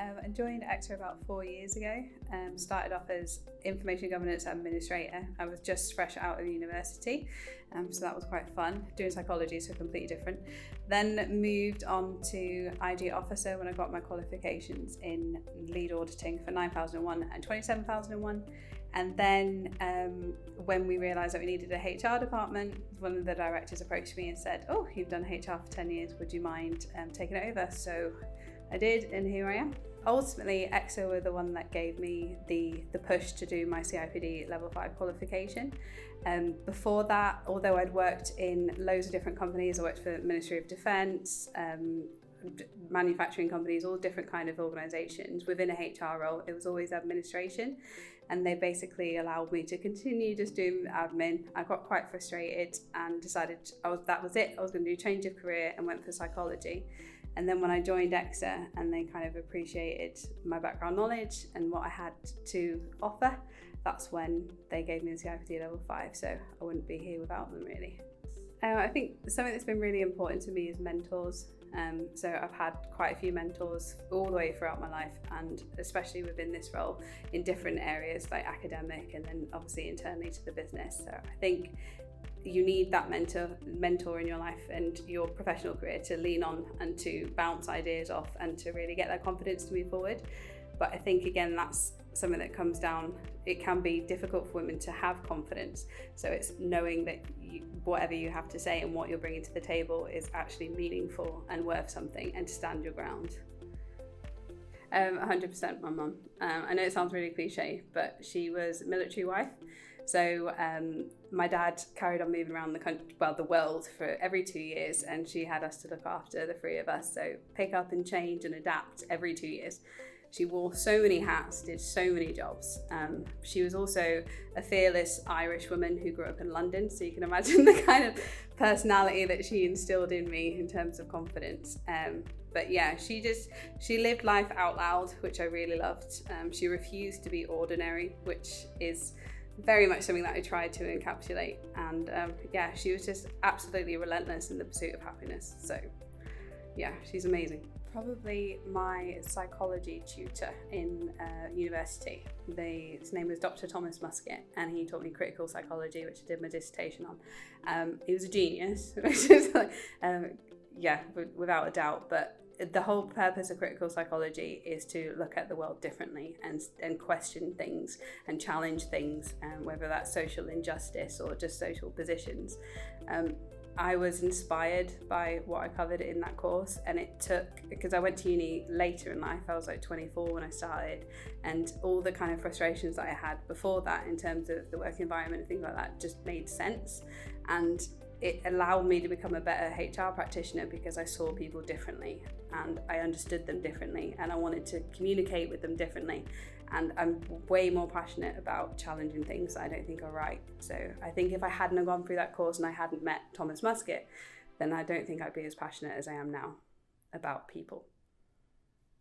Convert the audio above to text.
I joined EXA about 4 years ago. Started off as Information Governance Administrator. I was just fresh out of university, so that was quite fun. Doing psychology, so completely different. Then moved on to IG Officer when I got my qualifications in lead auditing for 9001 and 27001. And then when we realised that we needed a HR department, one of the directors approached me and said, "Oh, you've done HR for 10 years, would you mind taking it over?" So I did, and here I am. Ultimately, EXA were the one that gave me the push to do my CIPD level 5 qualification. Before that, although I'd worked in loads of different companies, I worked for the Ministry of Defence, manufacturing companies, all different kind of organisations. Within a HR role, it was always administration, and they basically allowed me to continue just doing admin. I got quite frustrated and decided that was it. I was going to do change of career and went for psychology. And then when I joined EXA and they kind of appreciated my background knowledge and what I had to offer, that's when they gave me the CIPD level 5. So I wouldn't be here without them, really. I think something that's been really important to me is mentors. So I've had quite a few mentors all the way throughout my life, and especially within this role in different areas like academic and then obviously internally to the business. So I think you need that mentor in your life and your professional career to lean on and to bounce ideas off and to really get that confidence to move forward. But I think again, that's something that comes down, it can be difficult for women to have confidence. So it's knowing that whatever you have to say and what you're bringing to the table is actually meaningful and worth something, and to stand your ground. 100% my mum. I know it sounds really cliche, but she was a military wife. So my dad carried on moving around the world for every 2 years, and she had us to look after, the three of us. So pick up and change and adapt every 2 years. She wore so many hats, did so many jobs. She was also a fearless Irish woman who grew up in London, so you can imagine the kind of personality that she instilled in me in terms of confidence. But yeah, she lived life out loud, which I really loved. She refused to be ordinary, which is very much something that I tried to encapsulate. And yeah, she was just absolutely relentless in the pursuit of happiness. So yeah, she's amazing. Probably my psychology tutor in university. His name was Dr. Thomas Musket, and he taught me critical psychology, which I did my dissertation on. He was a genius, which is without a doubt. But the whole purpose of critical psychology is to look at the world differently and question things and challenge things, whether that's social injustice or just social positions. I was inspired by what I covered in that course, and because I went to uni later in life, I was like 24 when I started, and all the kind of frustrations that I had before that in terms of the work environment and things like that just made sense. And it allowed me to become a better HR practitioner because I saw people differently and I understood them differently, and I wanted to communicate with them differently. And I'm way more passionate about challenging things that I don't think are right. So I think if I hadn't have gone through that course and I hadn't met Thomas Musket, then I don't think I'd be as passionate as I am now about people.